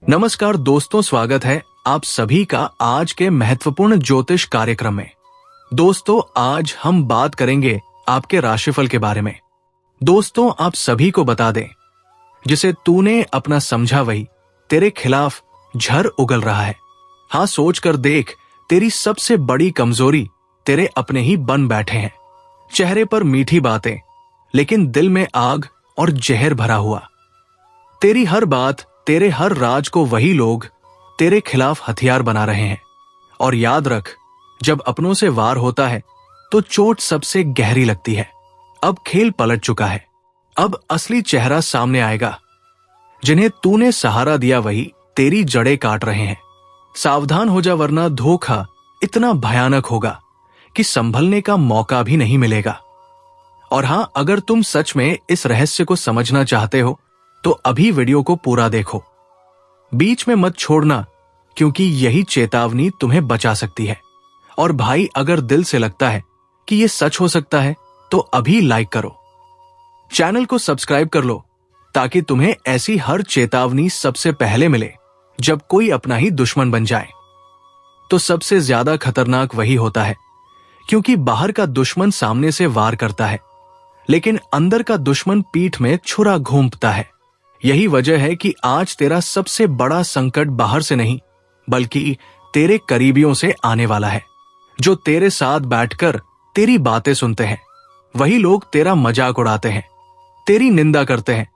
नमस्कार दोस्तों, स्वागत है आप सभी का आज के महत्वपूर्ण ज्योतिष कार्यक्रम में। दोस्तों, आज हम बात करेंगे आपके राशिफल के बारे में। दोस्तों, आप सभी को बता दें, जिसे तूने अपना समझा वही तेरे खिलाफ झर उगल रहा है। हाँ, सोच कर देख, तेरी सबसे बड़ी कमजोरी तेरे अपने ही बन बैठे हैं। चेहरे पर मीठी बातें, लेकिन दिल में आग और जहर भरा हुआ। तेरी हर बात, तेरे हर राज को वही लोग तेरे खिलाफ हथियार बना रहे हैं। और याद रख, जब अपनों से वार होता है तो चोट सबसे गहरी लगती है। अब खेल पलट चुका है। अब असली चेहरा सामने आएगा। जिन्हें तूने सहारा दिया वही तेरी जड़ें काट रहे हैं। सावधान हो जा, वरना धोखा इतना भयानक होगा कि संभलने का मौका भी नहीं मिलेगा। और हां, अगर तुम सच में इस रहस्य को समझना चाहते हो तो अभी वीडियो को पूरा देखो, बीच में मत छोड़ना, क्योंकि यही चेतावनी तुम्हें बचा सकती है। और भाई, अगर दिल से लगता है कि यह सच हो सकता है तो अभी लाइक करो, चैनल को सब्सक्राइब कर लो, ताकि तुम्हें ऐसी हर चेतावनी सबसे पहले मिले जब कोई अपना ही दुश्मन बन जाए। तो सबसे ज्यादा खतरनाक वही होता है, क्योंकि बाहर का दुश्मन सामने से वार करता है, लेकिन अंदर का दुश्मन पीठ में छुरा घूंपता है। यही वजह है कि आज तेरा सबसे बड़ा संकट बाहर से नहीं, बल्कि तेरे करीबियों से आने वाला है। जो तेरे साथ बैठकर तेरी बातें सुनते हैं, वही लोग तेरा मजाक उड़ाते हैं, तेरी निंदा करते हैं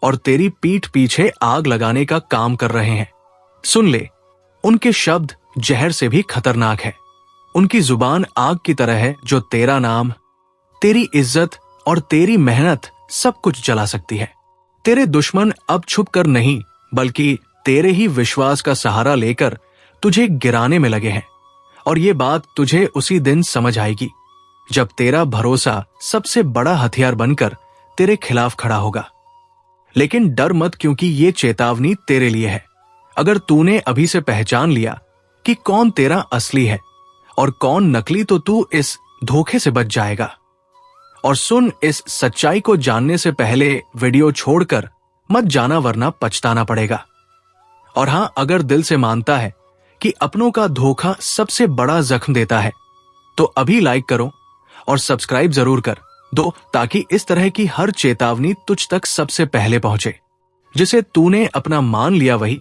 और तेरी पीठ पीछे आग लगाने का काम कर रहे हैं। सुन ले, उनके शब्द जहर से भी खतरनाक है। उनकी जुबान आग की तरह है, जो तेरा नाम, तेरी इज्जत और तेरी मेहनत सब कुछ जला सकती है। तेरे दुश्मन अब छुप कर नहीं, बल्कि तेरे ही विश्वास का सहारा लेकर तुझे गिराने में लगे हैं। और ये बात तुझे उसी दिन समझ आएगी जब तेरा भरोसा सबसे बड़ा हथियार बनकर तेरे खिलाफ खड़ा होगा। लेकिन डर मत, क्योंकि ये चेतावनी तेरे लिए है। अगर तूने अभी से पहचान लिया कि कौन तेरा असली है और कौन नकली, तो तू इस धोखे से बच जाएगा। और सुन, इस सच्चाई को जानने से पहले वीडियो छोड़कर मत जाना, वरना पछताना पड़ेगा। और हां, अगर दिल से मानता है कि अपनों का धोखा सबसे बड़ा जख्म देता है, तो अभी लाइक करो और सब्सक्राइब जरूर कर दो, ताकि इस तरह की हर चेतावनी तुझ तक सबसे पहले पहुंचे। जिसे तूने अपना मान लिया वही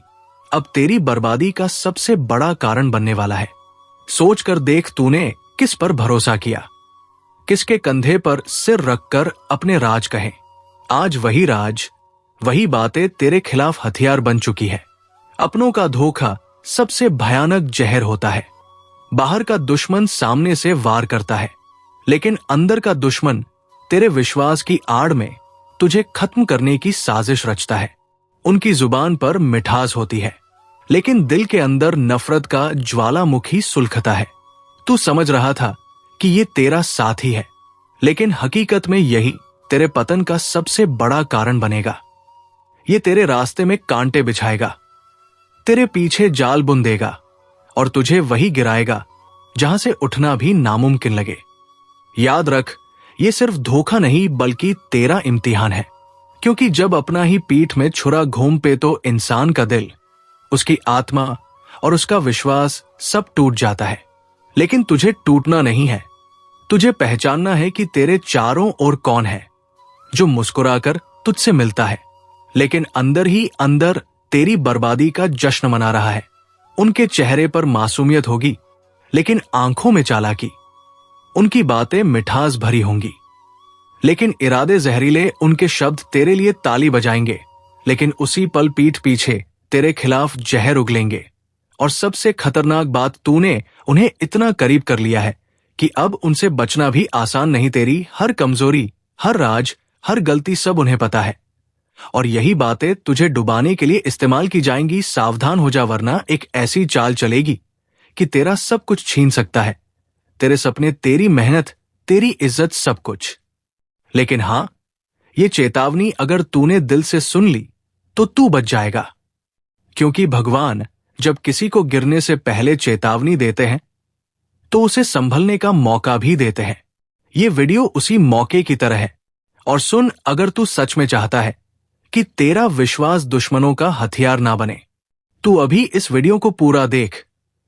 अब तेरी बर्बादी का सबसे बड़ा कारण बनने वाला है। सोच कर देख, तूने किस पर भरोसा किया, किसके कंधे पर सिर रखकर अपने राज कहे। आज वही राज, वही बातें तेरे खिलाफ हथियार बन चुकी है। अपनों का धोखा सबसे भयानक जहर होता है। बाहर का दुश्मन सामने से वार करता है, लेकिन अंदर का दुश्मन तेरे विश्वास की आड़ में तुझे खत्म करने की साजिश रचता है। उनकी जुबान पर मिठास होती है, लेकिन दिल के अंदर नफरत का ज्वालामुखी सुलगता है। तू समझ रहा था कि ये तेरा साथी है, लेकिन हकीकत में यही तेरे पतन का सबसे बड़ा कारण बनेगा। ये तेरे रास्ते में कांटे बिछाएगा, तेरे पीछे जाल बुन देगा और तुझे वही गिराएगा जहां से उठना भी नामुमकिन लगे। याद रख, ये सिर्फ धोखा नहीं, बल्कि तेरा इम्तिहान है। क्योंकि जब अपना ही पीठ में छुरा घूम पे तो इंसान का दिल, उसकी आत्मा और उसका विश्वास सब टूट जाता है। लेकिन तुझे टूटना नहीं है। तुझे पहचानना है कि तेरे चारों ओर कौन है, जो मुस्कुराकर तुझसे मिलता है, लेकिन अंदर ही अंदर तेरी बर्बादी का जश्न मना रहा है। उनके चेहरे पर मासूमियत होगी, लेकिन आंखों में चालाकी। उनकी बातें मिठास भरी होंगी, लेकिन इरादे जहरीले। उनके शब्द तेरे लिए ताली बजाएंगे, लेकिन उसी पल पीठ पीछे तेरे खिलाफ जहर उगलेंगे। और सबसे खतरनाक बात, तूने उन्हें इतना करीब कर लिया है कि अब उनसे बचना भी आसान नहीं। तेरी हर कमजोरी, हर राज, हर गलती सब उन्हें पता है, और यही बातें तुझे डुबाने के लिए इस्तेमाल की जाएंगी। सावधान हो जा, वरना एक ऐसी चाल चलेगी कि तेरा सब कुछ छीन सकता है, तेरे सपने, तेरी मेहनत, तेरी इज्जत, सब कुछ। लेकिन हां, ये चेतावनी अगर तूने दिल से सुन ली तो तू बच जाएगा। क्योंकि भगवान जब किसी को गिरने से पहले चेतावनी देते हैं, तो उसे संभलने का मौका भी देते हैं। ये वीडियो उसी मौके की तरह है। और सुन, अगर तू सच में चाहता है कि तेरा विश्वास दुश्मनों का हथियार ना बने, तू अभी इस वीडियो को पूरा देख,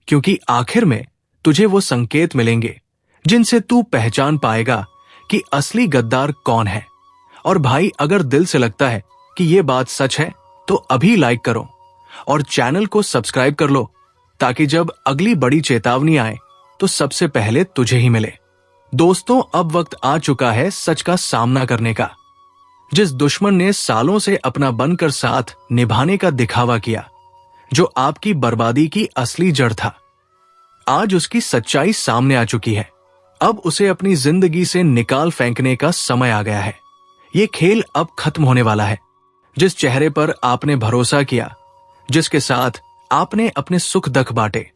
क्योंकि आखिर में तुझे वो संकेत मिलेंगे जिनसे तू पहचान पाएगा कि असली गद्दार कौन है। और भाई, अगर दिल से लगता है कि ये बात सच है तो अभी लाइक करो और चैनल को सब्सक्राइब कर लो, ताकि जब अगली बड़ी चेतावनी आए तो सबसे पहले तुझे ही मिले। दोस्तों, अब वक्त आ चुका है सच का सामना करने का। जिस दुश्मन ने सालों से अपना बनकर साथ निभाने का दिखावा किया, जो आपकी बर्बादी की असली जड़ था, आज उसकी सच्चाई सामने आ चुकी है। अब उसे अपनी जिंदगी से निकाल फेंकने का समय आ गया है। ये खेल अब खत्म होने वाला है। जिस चेहरे पर आपने भरोसा किया, जिसके साथ आपने अपने सुख दुख बांटे,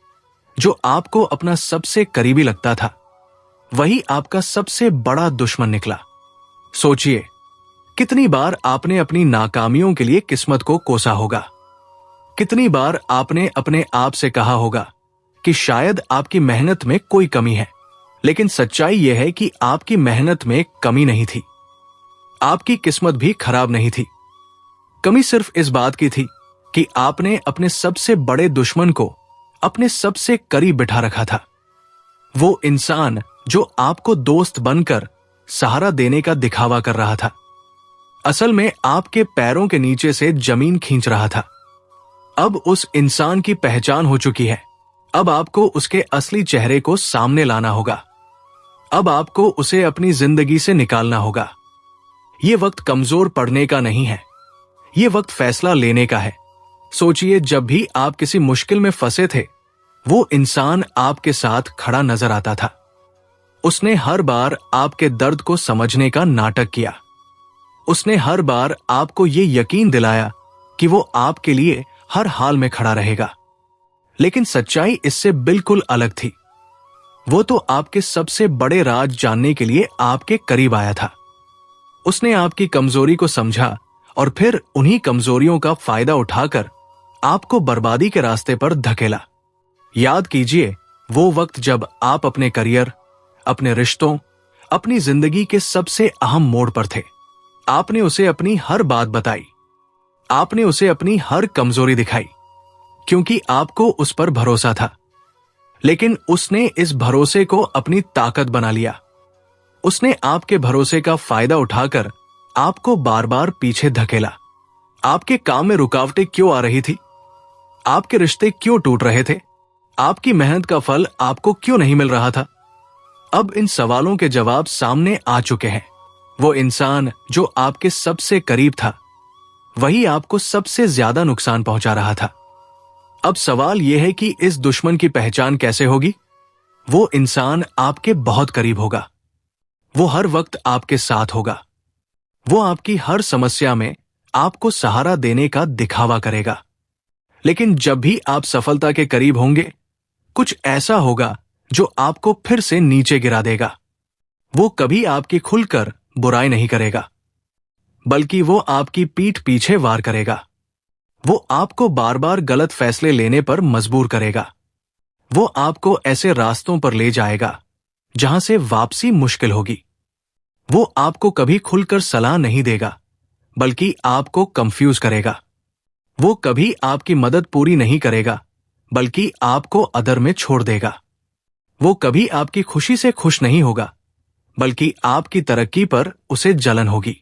जो आपको अपना सबसे करीबी लगता था, वही आपका सबसे बड़ा दुश्मन निकला। सोचिए, कितनी बार आपने अपनी नाकामियों के लिए किस्मत को कोसा होगा। कितनी बार आपने अपने आप से कहा होगा कि शायद आपकी मेहनत में कोई कमी है, लेकिन सच्चाई यह है कि आपकी मेहनत में कमी नहीं थी। आपकी किस्मत भी खराब नहीं थी। कमी सिर्फ इस बात की थी कि आपने अपने सबसे बड़े दुश्मन को अपने सबसे करीब बिठा रखा था। वो इंसान जो आपको दोस्त बनकर सहारा देने का दिखावा कर रहा था, असल में आपके पैरों के नीचे से जमीन खींच रहा था। अब उस इंसान की पहचान हो चुकी है। अब आपको उसके असली चेहरे को सामने लाना होगा। अब आपको उसे अपनी जिंदगी से निकालना होगा। ये वक्त कमजोर पड़ने का नहीं है, ये वक्त फैसला लेने का है। सोचिए, जब भी आप किसी मुश्किल में फंसे थे, वो इंसान आपके साथ खड़ा नजर आता था। उसने हर बार आपके दर्द को समझने का नाटक किया। उसने हर बार आपको ये यकीन दिलाया कि वो आपके लिए हर हाल में खड़ा रहेगा। लेकिन सच्चाई इससे बिल्कुल अलग थी। वो तो आपके सबसे बड़े राज जानने के लिए आपके करीब आया था। उसने आपकी कमजोरी को समझा और फिर उन्हीं कमजोरियों का फायदा उठाकर आपको बर्बादी के रास्ते पर धकेला। याद कीजिए वो वक्त जब आप अपने करियर, अपने रिश्तों, अपनी जिंदगी के सबसे अहम मोड़ पर थे। आपने उसे अपनी हर बात बताई। आपने उसे अपनी हर कमजोरी दिखाई, क्योंकि आपको उस पर भरोसा था। लेकिन उसने इस भरोसे को अपनी ताकत बना लिया। उसने आपके भरोसे का फायदा उठाकर आपको बार बार पीछे धकेला। आपके काम में रुकावटें क्यों आ रही थी? आपके रिश्ते क्यों टूट रहे थे? आपकी मेहनत का फल आपको क्यों नहीं मिल रहा था? अब इन सवालों के जवाब सामने आ चुके हैं। वो इंसान जो आपके सबसे करीब था, वही आपको सबसे ज्यादा नुकसान पहुंचा रहा था। अब सवाल यह है कि इस दुश्मन की पहचान कैसे होगी? वो इंसान आपके बहुत करीब होगा। वो हर वक्त आपके साथ होगा। वो आपकी हर समस्या में आपको सहारा देने का दिखावा करेगा। लेकिन जब भी आप सफलता के करीब होंगे, कुछ ऐसा होगा जो आपको फिर से नीचे गिरा देगा। वो कभी आपकी खुलकर बुराई नहीं करेगा, बल्कि वो आपकी पीठ पीछे वार करेगा। वो आपको बार बार गलत फैसले लेने पर मजबूर करेगा। वो आपको ऐसे रास्तों पर ले जाएगा जहां से वापसी मुश्किल होगी। वो आपको कभी खुलकर सलाह नहीं देगा, बल्कि आपको कंफ्यूज करेगा। वो कभी आपकी मदद पूरी नहीं करेगा, बल्कि आपको अदर में छोड़ देगा। वो कभी आपकी खुशी से खुश नहीं होगा, बल्कि आपकी तरक्की पर उसे जलन होगी।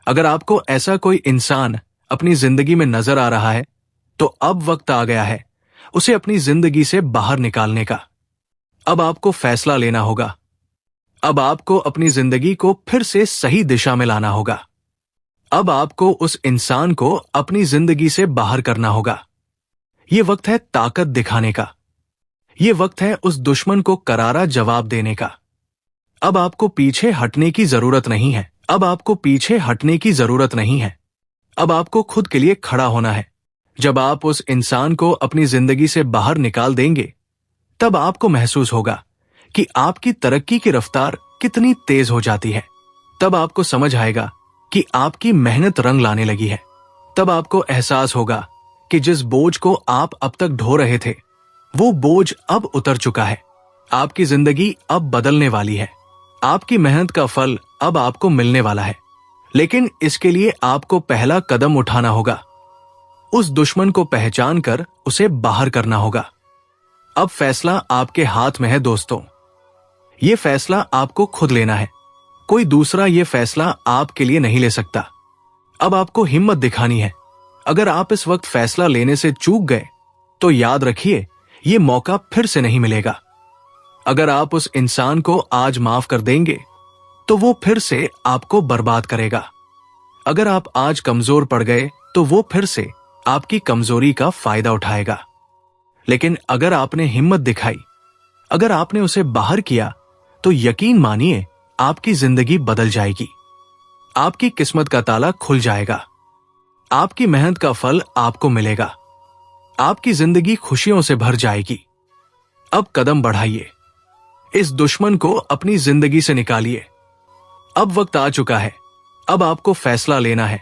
अगर आपको ऐसा कोई इंसान अपनी जिंदगी में नजर आ रहा है, तो अब वक्त आ गया है उसे अपनी जिंदगी से बाहर निकालने का। अब आपको फैसला लेना होगा। अब आपको अपनी जिंदगी को फिर से सही दिशा में लाना होगा। अब आपको उस इंसान को अपनी जिंदगी से बाहर करना होगा। ये वक्त है ताकत दिखाने का। ये वक्त है उस दुश्मन को करारा जवाब देने का। अब आपको पीछे हटने की जरूरत नहीं है। अब आपको पीछे हटने की जरूरत नहीं है। अब आपको खुद के लिए खड़ा होना है। जब आप उस इंसान को अपनी जिंदगी से बाहर निकाल देंगे, तब आपको महसूस होगा कि आपकी तरक्की की रफ्तार कितनी तेज हो जाती है। तब आपको समझ आएगा कि आपकी मेहनत रंग लाने लगी है। तब आपको एहसास होगा कि जिस बोझ को आप अब तक ढो रहे थे, वो बोझ अब उतर चुका है। आपकी जिंदगी अब बदलने वाली है। आपकी मेहनत का फल अब आपको मिलने वाला है। लेकिन इसके लिए आपको पहला कदम उठाना होगा। उस दुश्मन को पहचान कर उसे बाहर करना होगा। अब फैसला आपके हाथ में है दोस्तों। ये फैसला आपको खुद लेना है, कोई दूसरा ये फैसला आपके लिए नहीं ले सकता। अब आपको हिम्मत दिखानी है। अगर आप इस वक्त फैसला लेने से चूक गए तो याद रखिए, ये मौका फिर से नहीं मिलेगा। अगर आप उस इंसान को आज माफ कर देंगे तो वो फिर से आपको बर्बाद करेगा। अगर आप आज कमजोर पड़ गए तो वो फिर से आपकी कमजोरी का फायदा उठाएगा। लेकिन अगर आपने हिम्मत दिखाई, अगर आपने उसे बाहर किया, तो यकीन मानिए आपकी जिंदगी बदल जाएगी। आपकी किस्मत का ताला खुल जाएगा। आपकी मेहनत का फल आपको मिलेगा। आपकी जिंदगी खुशियों से भर जाएगी। अब कदम बढ़ाइए, इस दुश्मन को अपनी जिंदगी से निकालिए। अब वक्त आ चुका है। अब आपको फैसला लेना है।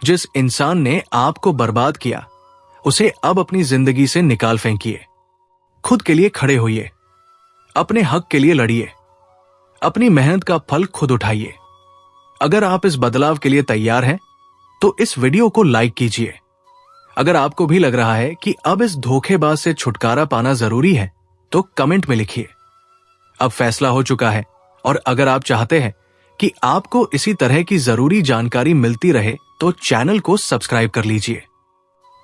जिस इंसान ने आपको बर्बाद किया, उसे अब अपनी जिंदगी से निकाल फेंकिए। खुद के लिए खड़े होइए, अपने हक के लिए लड़िए, अपनी मेहनत का फल खुद उठाइए। अगर आप इस बदलाव के लिए तैयार हैं, तो इस वीडियो को लाइक कीजिए। अगर आपको भी लग रहा है कि अब इस धोखेबाज से छुटकारा पाना जरूरी है, तो कमेंट में लिखिए। अब फैसला हो चुका है, और अगर आप चाहते हैं कि आपको इसी तरह की जरूरी जानकारी मिलती रहे, तो चैनल को सब्सक्राइब कर लीजिए।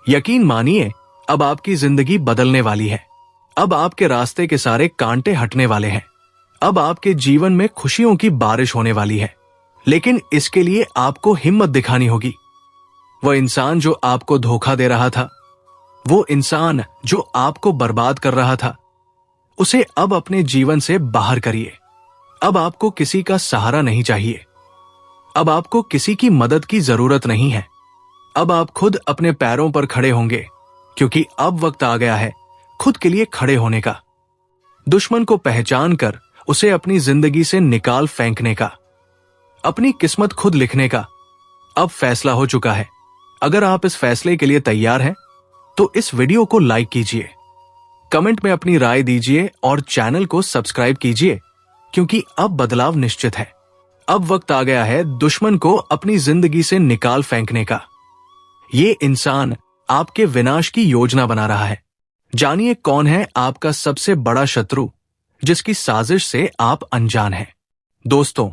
यकीन मानिए, अब आपकी जिंदगी बदलने वाली है। अब आपके रास्ते के सारे कांटे हटने वाले हैं। अब आपके जीवन में खुशियों की बारिश होने वाली है। लेकिन इसके लिए आपको हिम्मत दिखानी होगी। वह इंसान जो आपको धोखा दे रहा था, वो इंसान जो आपको बर्बाद कर रहा था, उसे अब अपने जीवन से बाहर करिए। अब आपको किसी का सहारा नहीं चाहिए। अब आपको किसी की मदद की जरूरत नहीं है। अब आप खुद अपने पैरों पर खड़े होंगे, क्योंकि अब वक्त आ गया है खुद के लिए खड़े होने का। दुश्मन को पहचान कर उसे अपनी जिंदगी से निकाल फेंकने का, अपनी किस्मत खुद लिखने का। अब फैसला हो चुका है। अगर आप इस फैसले के लिए तैयार हैं, तो इस वीडियो को लाइक कीजिए, कमेंट में अपनी राय दीजिए और चैनल को सब्सक्राइब कीजिए, क्योंकि अब बदलाव निश्चित है। अब वक्त आ गया है दुश्मन को अपनी जिंदगी से निकाल फेंकने का। ये इंसान आपके विनाश की योजना बना रहा है। जानिए कौन है आपका सबसे बड़ा शत्रु, जिसकी साजिश से आप अनजान हैं। दोस्तों,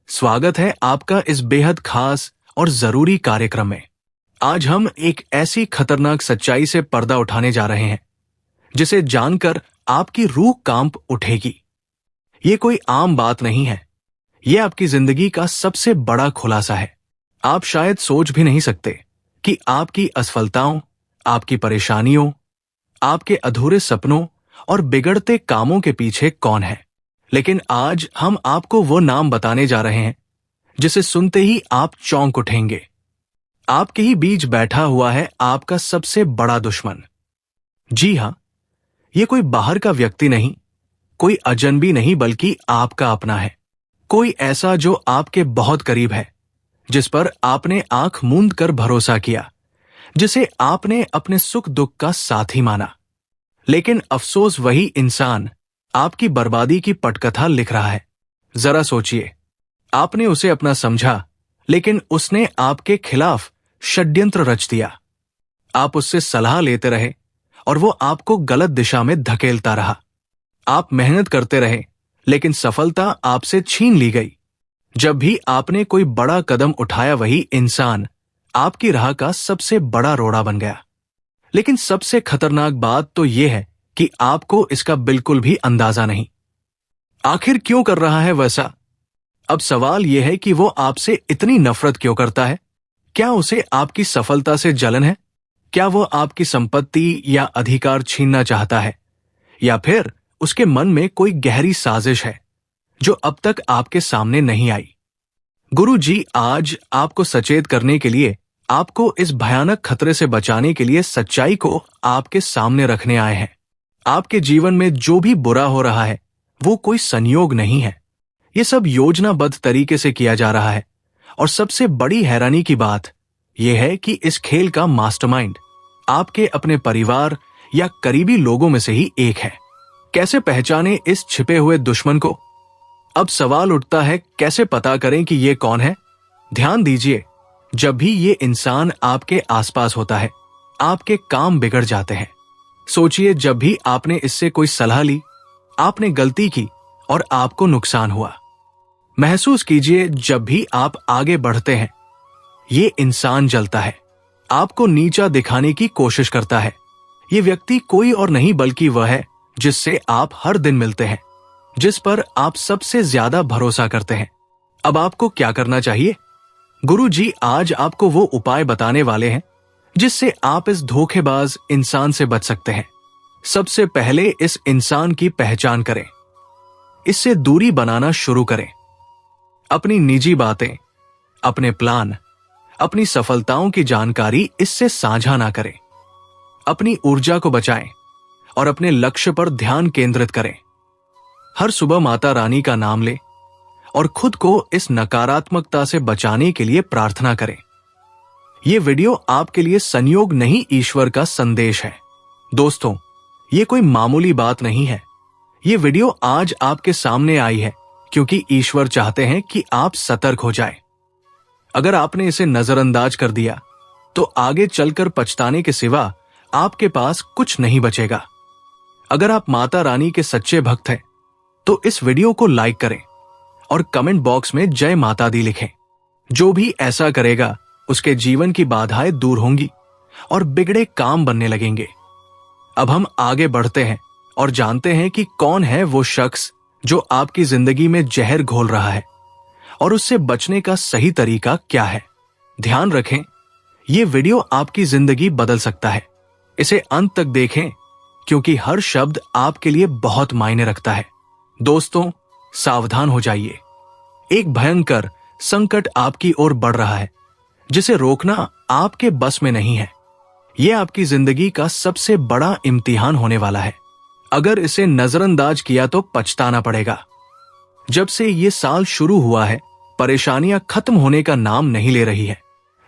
स्वागत है आपका इस बेहद खास और जरूरी कार्यक्रम में। आज हम एक ऐसी खतरनाक सच्चाई से पर्दा उठाने जा रहे हैं, जिसे जानकर आपकी रूह कांप उठेगी। ये कोई आम बात नहीं है, ये आपकी जिंदगी का सबसे बड़ा खुलासा है। आप शायद सोच भी नहीं सकते कि आपकी असफलताओं, आपकी परेशानियों, आपके अधूरे सपनों और बिगड़ते कामों के पीछे कौन है। लेकिन आज हम आपको वो नाम बताने जा रहे हैं जिसे सुनते ही आप चौंक उठेंगे। आपके ही बीच बैठा हुआ है आपका सबसे बड़ा दुश्मन। जी हां, ये कोई बाहर का व्यक्ति नहीं, कोई अजनबी नहीं, बल्कि आपका अपना है। कोई ऐसा जो आपके बहुत करीब है, जिस पर आपने आंख मूंद कर भरोसा किया, जिसे आपने अपने सुख दुख का साथी माना। लेकिन अफसोस, वही इंसान आपकी बर्बादी की पटकथा लिख रहा है। जरा सोचिए, आपने उसे अपना समझा, लेकिन उसने आपके खिलाफ षड्यंत्र रच दिया। आप उससे सलाह लेते रहे और वो आपको गलत दिशा में धकेलता रहा। आप मेहनत करते रहे, लेकिन सफलता आपसे छीन ली गई। जब भी आपने कोई बड़ा कदम उठाया, वही इंसान आपकी राह का सबसे बड़ा रोड़ा बन गया। लेकिन सबसे खतरनाक बात तो यह है कि आपको इसका बिल्कुल भी अंदाजा नहीं। आखिर क्यों कर रहा है वैसा? अब सवाल यह है कि वो आपसे इतनी नफरत क्यों करता है? क्या उसे आपकी सफलता से जलन है? क्या वो आपकी संपत्ति या अधिकार छीनना चाहता है? या फिर उसके मन में कोई गहरी साजिश है जो अब तक आपके सामने नहीं आई? गुरु जी आज आपको सचेत करने के लिए, आपको इस भयानक खतरे से बचाने के लिए सच्चाई को आपके सामने रखने आए हैं। आपके जीवन में जो भी बुरा हो रहा है, वो कोई संयोग नहीं है। ये सब योजनाबद्ध तरीके से किया जा रहा है। और सबसे बड़ी हैरानी की बात यह है कि इस खेल का मास्टरमाइंड आपके अपने परिवार या करीबी लोगों में से ही एक है। कैसे पहचाने इस छिपे हुए दुश्मन को? अब सवाल उठता है, कैसे पता करें कि ये कौन है? ध्यान दीजिए, जब भी ये इंसान आपके आसपास होता है, आपके काम बिगड़ जाते हैं। सोचिए, जब भी आपने इससे कोई सलाह ली, आपने गलती की और आपको नुकसान हुआ। महसूस कीजिए, जब भी आप आगे बढ़ते हैं, ये इंसान जलता है, आपको नीचा दिखाने की कोशिश करता है। ये व्यक्ति कोई और नहीं बल्कि वह है जिससे आप हर दिन मिलते हैं, जिस पर आप सबसे ज्यादा भरोसा करते हैं। अब आपको क्या करना चाहिए? गुरु जी आज आपको वो उपाय बताने वाले हैं जिससे आप इस धोखेबाज इंसान से बच सकते हैं। सबसे पहले इस इंसान की पहचान करें, इससे दूरी बनाना शुरू करें। अपनी निजी बातें, अपने प्लान, अपनी सफलताओं की जानकारी इससे साझा ना करें। अपनी ऊर्जा को बचाएं और अपने लक्ष्य पर ध्यान केंद्रित करें। हर सुबह माता रानी का नाम लें और खुद को इस नकारात्मकता से बचाने के लिए प्रार्थना करें। यह वीडियो आपके लिए संयोग नहीं, ईश्वर का संदेश है। दोस्तों, ये कोई मामूली बात नहीं है। ये वीडियो आज आपके सामने आई है क्योंकि ईश्वर चाहते हैं कि आप सतर्क हो जाएं। अगर आपने इसे नजरअंदाज कर दिया तो आगे चलकर पछताने के सिवा आपके पास कुछ नहीं बचेगा। अगर आप माता रानी के सच्चे भक्त हैं तो इस वीडियो को लाइक करें और कमेंट बॉक्स में जय माता दी लिखें। जो भी ऐसा करेगा उसके जीवन की बाधाएं दूर होंगी और बिगड़े काम बनने लगेंगे। अब हम आगे बढ़ते हैं और जानते हैं कि कौन है वो शख्स जो आपकी जिंदगी में जहर घोल रहा है और उससे बचने का सही तरीका क्या है। ध्यान रखें, ये वीडियो आपकी जिंदगी बदल सकता है। इसे अंत तक देखें क्योंकि हर शब्द आपके लिए बहुत मायने रखता है। दोस्तों, सावधान हो जाइए। एक भयंकर संकट आपकी ओर बढ़ रहा है जिसे रोकना आपके बस में नहीं है। यह आपकी जिंदगी का सबसे बड़ा इम्तिहान होने वाला है। अगर इसे नजरअंदाज किया तो पछताना पड़ेगा। जब से ये साल शुरू हुआ है, परेशानियां खत्म होने का नाम नहीं ले रही है,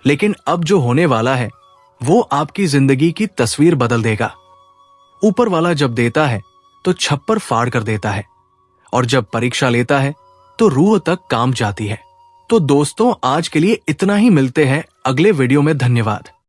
लेकिन अब जो होने वाला है वो आपकी जिंदगी की तस्वीर बदल देगा। ऊपर वाला जब देता है तो छप्पर फाड़ कर देता है और जब परीक्षा लेता है तो रूह तक काम जाती है। तो दोस्तों, आज के लिए इतना ही। मिलते हैं अगले वीडियो में। धन्यवाद।